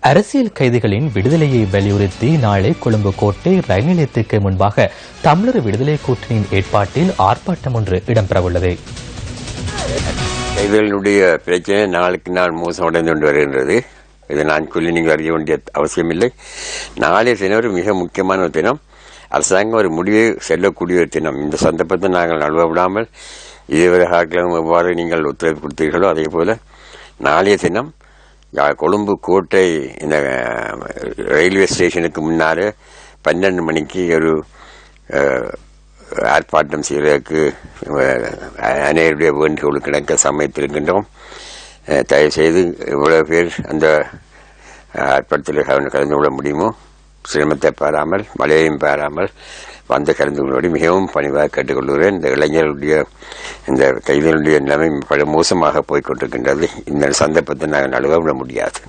அரசியல் கைதிகளின் விடுதலையை வலியுறுத்தி நாளை கொழும்பு கோட்டை ரயில் நிலையத்துக்கு முன்பாக தமிழர் விடுதலை கூட்டணியின் ஏற்பாட்டில் ஆர்ப்பாட்டம் ஒன்று இடம்பெறவுள்ளது. கைதிகளுடைய பிரச்சனை நாளுக்கு நாள் மோசமடைந்து கொண்டு வருகின்றது. இதை நான் சொல்லி நீங்கள் அறிய வேண்டிய அவசியமில்லை. நாளைய தினம் மிக முக்கியமான ஒரு தினம். அரசாங்கம் ஒரு முடிவை செல்லக்கூடிய ஒரு தினம். இந்த சந்தர்ப்பத்தை நாங்கள் நழுவ விடாமல் இதுவரை காலம் எவ்வாறு நீங்கள் ஒத்துழைப்பு கொடுத்தீர்களோ அதே போல நாளைய தினம் கொழும்பு கோட்டை இந்த ரயில்வே ஸ்டேஷனுக்கு முன்னாலே 12 மணிக்கு ஒரு ஆர்ப்பாட்டம் செய்வதற்கு அனைவருடைய வேண்டுகோள் கிடக்க சமயத்திருக்கின்றோம். தயவுசெய்து இவ்வளவு பேர் அந்த ஆர்ப்பாட்டத்தில் கலந்து கொள்ள முடியுமோ சிரமத்தை பாராமல் மழையையும் பாராமல் வந்து கலந்து கொள்வதை மிகவும் பணிவாக கேட்டுக்கொள்கிறேன். இந்த இளைஞர்களுடைய இந்த கைதிகளுடைய நிலைமை பல மோசமாக போய்கொண்டிருக்கின்றது. இந்த சந்தர்ப்பத்தை நாங்கள் நழுவ விட முடியாது.